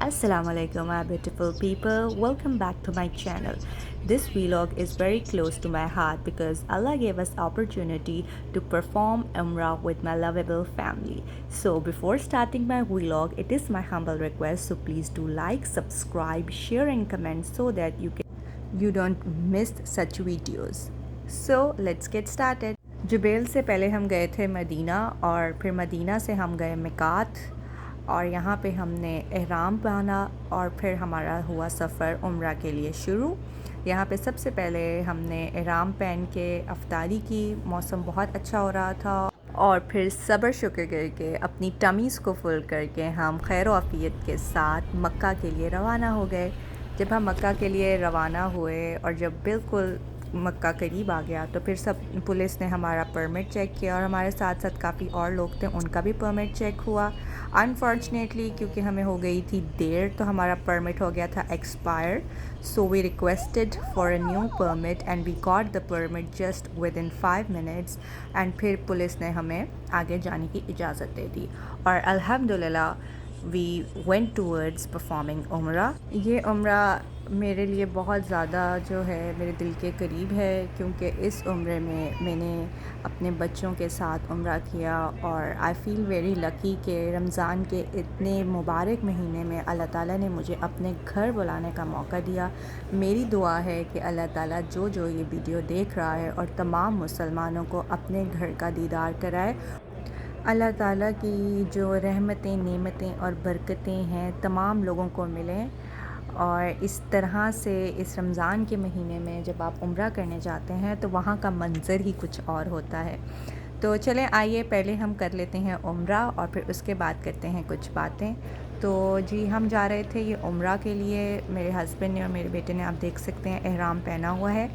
Assalamu alaikum, my beautiful people. Welcome back to my channel. This vlog is very close to my heart because Allah gave us opportunity to perform Umrah with my lovable family. So before starting my vlog, it is my humble request, so please do like, subscribe, share and comment so that you don't miss such videos. So let's get started. Jubail से पहले हम गए थे Medina और फिर Medina से हम गए मिकात और यहाँ पे हमने एहराम पहना और फिर हमारा हुआ सफ़र उम्रा के लिए शुरू। यहाँ पे सबसे पहले हमने एहराम पहन के अफ्तारी की। मौसम बहुत अच्छा हो रहा था और फिर सब्र शुक्र करके अपनी टमीज़ को फुल करके हम खैर आफ़ियत के साथ मक्का के लिए रवाना हो गए। जब हम मक्का के लिए रवाना हुए और जब बिल्कुल मक्का करीब आ गया तो फिर सब पुलिस ने हमारा परमिट चेक किया और हमारे साथ साथ काफ़ी और लोग थे, उनका भी परमिट चेक हुआ। अनफॉर्चुनेटली क्योंकि हमें हो गई थी देर तो हमारा परमिट हो गया था expire. So we requested for a new permit and we got the permit just within 5 minutes and फिर पुलिस ने हमें आगे जाने की इजाज़त दे दी और अल्हम्दुलिल्लाह वी वेंट टूवर्ड्स परफॉर्मिंग उम्रा। ये उम्रा मेरे लिए बहुत ज़्यादा जो है मेरे दिल के करीब है क्योंकि इस उम्र में मैंने अपने बच्चों के साथ उम्रा किया और आई फ़ील वेरी लकी कि रमज़ान के इतने मुबारक महीने में अल्लाह ताला ने मुझे अपने घर बुलाने का मौका दिया। मेरी दुआ है कि अल्लाह ताला जो जो ये वीडियो देख रहा है और तमाम मुसलमानों को अपने घर का दीदार कराए। अल्लाह ताला की जो रहमतें, नेमतें और बरकतें हैं तमाम लोगों को मिलें और इस तरह से इस रमज़ान के महीने में जब आप उम्रा करने जाते हैं तो वहाँ का मंज़र ही कुछ और होता है। तो चलें आइए पहले हम कर लेते हैं उम्रा और फिर उसके बाद करते हैं कुछ बातें। तो जी हम जा रहे थे ये उम्रा के लिए। मेरे हस्बैंड ने और मेरे बेटे ने, आप देख सकते हैं, एहराम पहना हुआ है।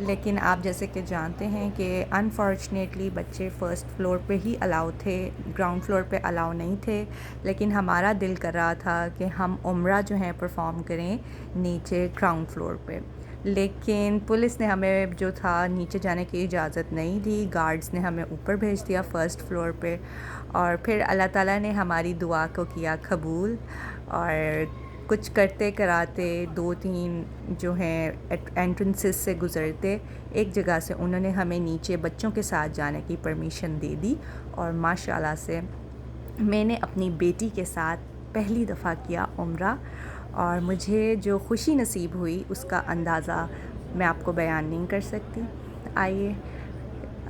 लेकिन आप जैसे कि जानते हैं कि अनफॉर्चुनेटली बच्चे फ़र्स्ट फ्लोर पे ही अलाउ थे, ग्राउंड फ्लोर पे अलाउ नहीं थे। लेकिन हमारा दिल कर रहा था कि हम उम्रा जो है परफॉर्म करें नीचे ग्राउंड फ्लोर पे। लेकिन पुलिस ने हमें जो था नीचे जाने की इजाज़त नहीं दी, गार्ड्स ने हमें ऊपर भेज दिया फ़र्स्ट फ्लोर पे। और फिर अल्लाह ताला ने हमारी दुआ को किया कबूल और कुछ करते कराते 2-3 जो हैं एंट्रेंसेस से गुज़रते एक जगह से उन्होंने हमें नीचे बच्चों के साथ जाने की परमिशन दे दी और माशाल्लाह से मैंने अपनी बेटी के साथ पहली दफ़ा किया उम्रा और मुझे जो खुशी नसीब हुई उसका अंदाज़ा मैं आपको बयान नहीं कर सकती। आइए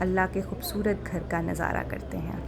अल्लाह के खूबसूरत घर का नज़ारा करते हैं।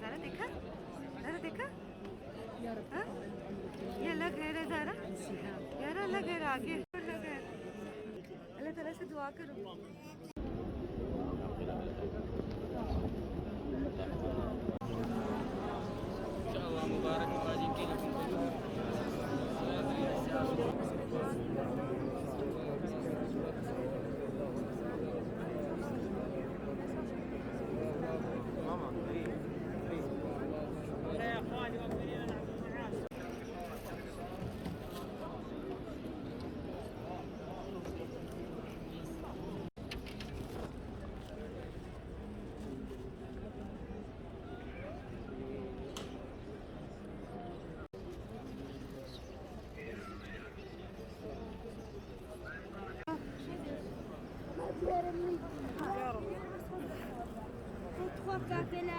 ज़रा देखा, ज़रा देखा, हाँ? ये अलग है ज़रा, यार अलग है, आगे अलग है। अल्लाह ताला से दुआ करो। Trois paquets là.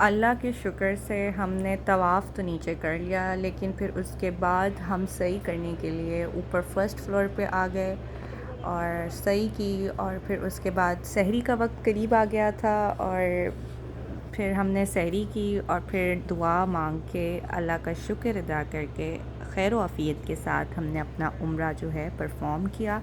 अल्लाह के शुक्र से हमने तवाफ़ तो नीचे कर लिया, लेकिन फिर उसके बाद हम सही करने के लिए ऊपर फर्स्ट फ्लोर पे आ गए और सही की। और फिर उसके बाद सहरी का वक्त करीब आ गया था और फिर हमने सहरी की और फिर दुआ मांग के अल्लाह का शुक्र अदा करके खैर आफ़ियत के साथ हमने अपना उम्रा जो है परफ़ॉर्म किया।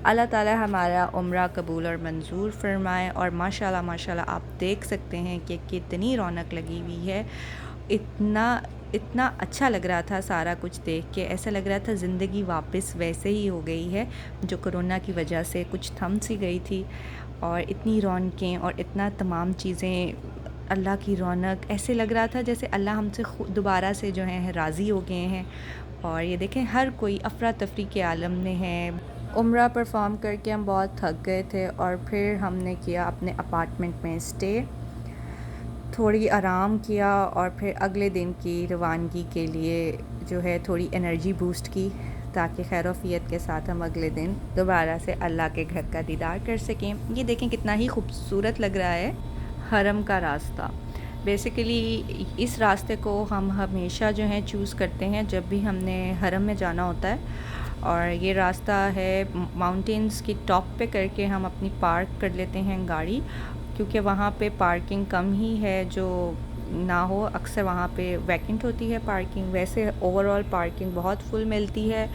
अल्लाह ताला हमारा उम्रा कबूल और मंजूर फ़रमाए। और माशाल्लाह माशाल्लाह आप देख सकते हैं कि कितनी रौनक लगी हुई है। इतना इतना अच्छा लग रहा था सारा कुछ देख के, ऐसा लग रहा था ज़िंदगी वापस वैसे ही हो गई है जो कोरोना की वजह से कुछ थम सी गई थी। और इतनी रौनकें और इतना तमाम चीज़ें, अल्लाह की रौनक, ऐसे लग रहा था जैसे अल्लाह हमसे दोबारा से जो है राज़ी हो गए हैं। और ये देखें हर कोई अफरा तफरी के आलम में है। उम्रा परफॉर्म करके हम बहुत थक गए थे और फिर हमने किया अपने अपार्टमेंट में स्टे, थोड़ी आराम किया और फिर अगले दिन की रवानगी के लिए जो है थोड़ी एनर्जी बूस्ट की, ताकि खैरोफियत के साथ हम अगले दिन दोबारा से अल्लाह के घर का दीदार कर सकें। ये देखें कितना ही खूबसूरत लग रहा है हरम का रास्ता। बेसिकली इस रास्ते को हम हमेशा जो है चूज़ करते हैं जब भी हमने हरम में जाना होता है। और ये रास्ता है माउंटेन्स की टॉप पे करके हम अपनी पार्क कर लेते हैं गाड़ी, क्योंकि वहाँ पे पार्किंग कम ही है जो ना हो, अक्सर वहाँ पे वैकेंट होती है पार्किंग। वैसे ओवरऑल पार्किंग बहुत फुल मिलती है,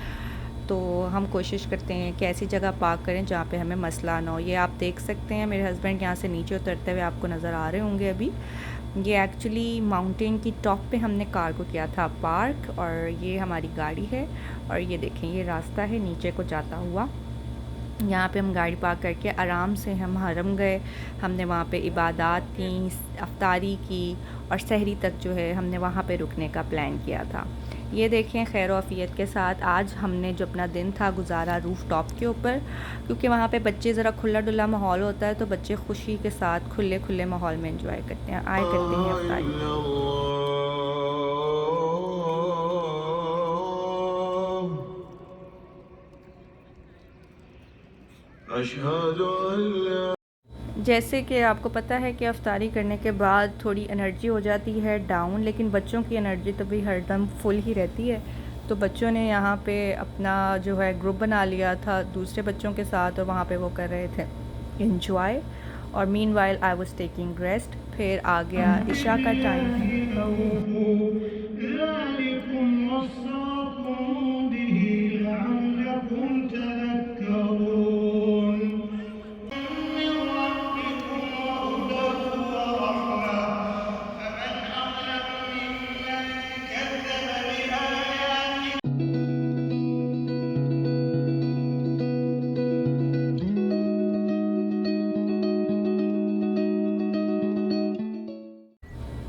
तो हम कोशिश करते हैं कि ऐसी जगह पार्क करें जहाँ पे हमें मसला ना हो। ये आप देख सकते हैं मेरे हस्बैंड यहाँ से नीचे उतरते हुए आपको नज़र आ रहे होंगे अभी। ये एक्चुअली माउंटेन की टॉप पे हमने कार को किया था पार्क, और ये हमारी गाड़ी है। और ये देखें ये रास्ता है नीचे को जाता हुआ। यहाँ पे हम गाड़ी पार्क करके आराम से हम हरम गए। हमने वहाँ पे इबादत की, अफ्तारी की और सहरी तक जो है हमने वहाँ पे रुकने का प्लान किया था। ये देखें खैर आफ़ियत के साथ आज हमने जो अपना दिन था गुजारा रूफ़ टॉप के ऊपर, क्योंकि वहाँ पे बच्चे ज़रा खुला डुला माहौल होता है तो बच्चे खुशी के साथ खुले खुले माहौल में एंजॉय करते हैं, आए करते हैं अफ्तारी। जैसे कि आपको पता है कि अफ्तारी करने के बाद थोड़ी एनर्जी हो जाती है डाउन, लेकिन बच्चों की एनर्जी तो भी हरदम फुल ही रहती है। तो बच्चों ने यहाँ पे अपना जो है ग्रुप बना लिया था दूसरे बच्चों के साथ और वहाँ पे वो कर रहे थे एंजॉय। और meanwhile I was taking rest. फिर आ गया इशा का टाइम।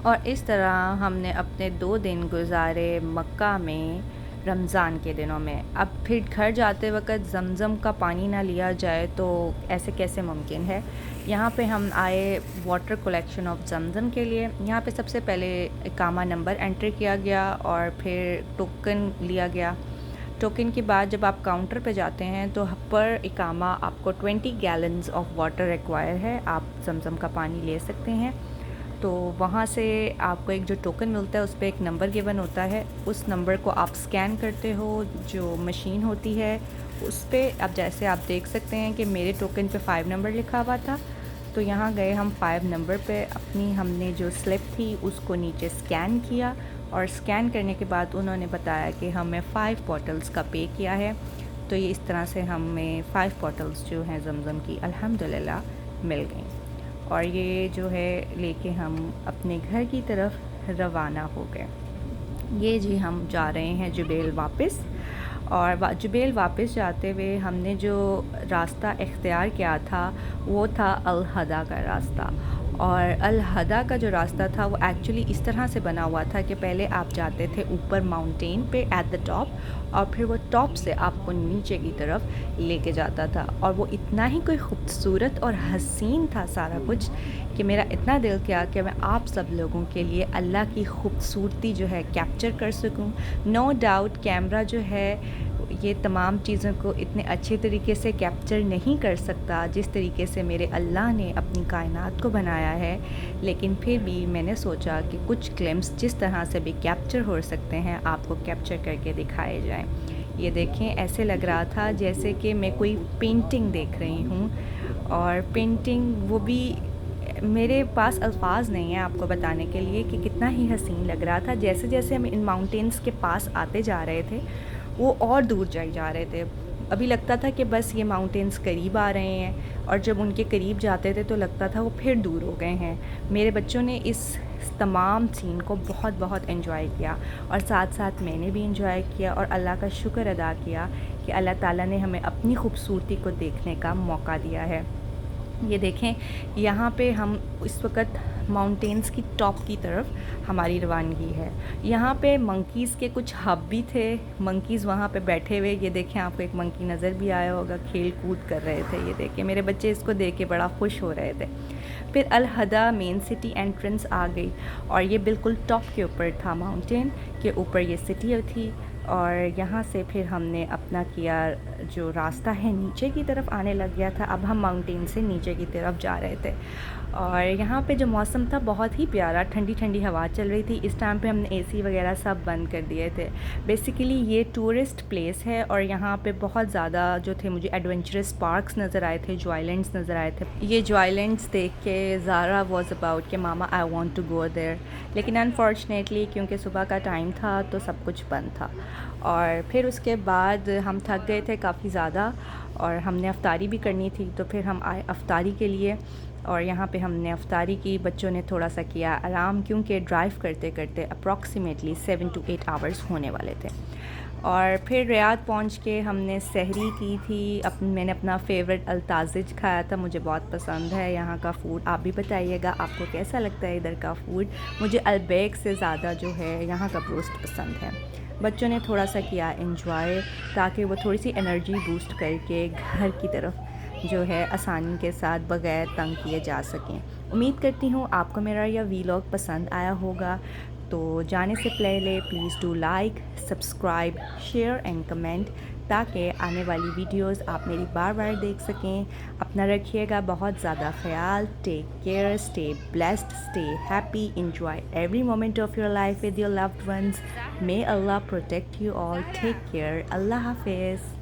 और इस तरह हमने अपने 2 दिन गुजारे मक्का में रमज़ान के दिनों में। अब फिर घर जाते वक्त ज़मज़म का पानी ना लिया जाए तो ऐसे कैसे मुमकिन है। यहाँ पे हम आए वाटर कलेक्शन ऑफ ज़मज़म के लिए। यहाँ पे सबसे पहले इकामा नंबर एंटर किया गया और फिर टोकन लिया गया। टोकन के बाद जब आप काउंटर पे जाते हैं तो पर इकामा आपको 20 गैलन्स ऑफ वाटर रिक्वायर है, आप ज़मज़म का पानी ले सकते हैं। तो वहाँ से आपको एक जो टोकन मिलता है उस पर एक नंबर गिवन होता है, उस नंबर को आप स्कैन करते हो, जो मशीन होती है उस पर। अब जैसे आप देख सकते हैं कि मेरे टोकन पे 5 नंबर लिखा हुआ था, तो यहाँ गए हम 5 नंबर पे अपनी हमने जो स्लिप थी उसको नीचे स्कैन किया। और स्कैन करने के बाद उन्होंने बताया कि हमें 5 बॉटल्स का पे किया है। तो ये इस तरह से हमें 5 बॉटल्स जो हैं ज़मज़म की अल्हम्दुलिल्लाह मिल गई। और ये जो है लेके हम अपने घर की तरफ रवाना हो गए। ये जी हम जा रहे हैं जुबैल वापस। और जुबैल वापस जाते हुए हमने जो रास्ता इख्तियार किया था वो था अल हदा का रास्ता। और अल हदा का जो रास्ता था वो एक्चुअली इस तरह से बना हुआ था कि पहले आप जाते थे ऊपर माउंटेन पे एट द टॉप, और फिर वो टॉप से आपको नीचे की तरफ लेके जाता था। और वो इतना ही कोई ख़ूबसूरत और हसीन था सारा कुछ कि मेरा इतना दिल किया कि मैं आप सब लोगों के लिए अल्लाह की खूबसूरती जो है कैप्चर कर सकूं। नो डाउट कैमरा जो है ये तमाम चीज़ों को इतने अच्छे तरीके से कैप्चर नहीं कर सकता जिस तरीके से मेरे अल्लाह ने अपनी कायनात को बनाया है, लेकिन फिर भी मैंने सोचा कि कुछ क्लिप्स जिस तरह से भी कैप्चर हो सकते हैं आपको कैप्चर करके दिखाए जाएं। ये देखें, ऐसे लग रहा था जैसे कि मैं कोई पेंटिंग देख रही हूँ, और पेंटिंग वो भी मेरे पास अल्फाज नहीं है आपको बताने के लिए कि कितना ही हसीन लग रहा था। जैसे जैसे हम इन माउंटेन्स के पास आते जा रहे थे वो और दूर जाए जा रहे थे। अभी लगता था कि बस ये माउंटेन्स करीब आ रहे हैं, और जब उनके करीब जाते थे तो लगता था वो फिर दूर हो गए हैं। मेरे बच्चों ने इस तमाम सीन को बहुत बहुत एंजॉय किया, और साथ साथ मैंने भी एंजॉय किया और अल्लाह का शुक्र अदा किया कि अल्लाह ताला ने हमें अपनी खूबसूरती को देखने का मौका दिया है। ये देखें, यहाँ पे हम इस वक्त माउंटेन्स की टॉप की तरफ हमारी रवानगी है। यहाँ पे मंकीज़ के कुछ हब भी थे, मंकीज़ वहाँ पे बैठे हुए। ये देखें, आपको एक मंकी नज़र भी आया होगा, खेल कूद कर रहे थे। ये देखें, मेरे बच्चे इसको देख के बड़ा खुश हो रहे थे। फिर अल-हदा मेन सिटी एंट्रेंस आ गई, और ये बिल्कुल टॉप के ऊपर था, माउंटेन के ऊपर ये सिटी थी। और यहाँ से फिर हमने अपना किया, जो रास्ता है नीचे की तरफ आने लग गया था। अब हम माउंटेन से नीचे की तरफ जा रहे थे, और यहाँ पे जो मौसम था बहुत ही प्यारा, ठंडी ठंडी हवा चल रही थी। इस टाइम पे हमने एसी वगैरह सब बंद कर दिए थे। बेसिकली ये टूरिस्ट प्लेस है, और यहाँ पे बहुत ज़्यादा जो थे मुझे एडवेंचरस पार्क्स नज़र आए थे, जो आइलैंड्स नज़र आए थे। ये जो आइलैंड्स देख के ज़ारा वॉज अबाउट कि मामा I want to go there, लेकिन अनफॉर्चुनेटली क्योंकि सुबह का टाइम था तो सब कुछ बंद था। और फिर उसके बाद हम थक गए थे काफ़ी ज़्यादा, और हमने अफ्तारी भी करनी थी, तो फिर हम आए अफ्तारी के लिए। और यहाँ पे हमने अफ्तारी की, बच्चों ने थोड़ा सा किया आराम, क्योंकि ड्राइव करते करते अप्रॉक्सीमेटली 7 to 8 आवर्स होने वाले थे। और फिर रियाद पहुँच के हमने सहरी की थी। मैंने अपना फेवरेट अल्ताजिज खाया था, मुझे बहुत पसंद है यहाँ का फ़ूड। आप भी बताइएगा आपको कैसा लगता है इधर का फ़ूड। मुझे अलबेक से ज़्यादा जो है यहाँ का ब्रोस्ट पसंद है। बच्चों ने थोड़ा सा किया एंजॉय, ताकि वो थोड़ी सी एनर्जी बूस्ट करके घर की तरफ जो है आसानी के साथ बग़ैर तंग किए जा सकें। उम्मीद करती हूँ आपको मेरा यह वीलॉग पसंद आया होगा। तो जाने से पहले please do like, subscribe, share and comment, ताकि आने वाली वीडियोस आप मेरी बार बार देख सकें। अपना रखिएगा बहुत ज़्यादा ख्याल। Take care, stay blessed, stay happy, enjoy every moment of your life with your loved ones. May Allah protect you all. Take care. Allah Hafiz.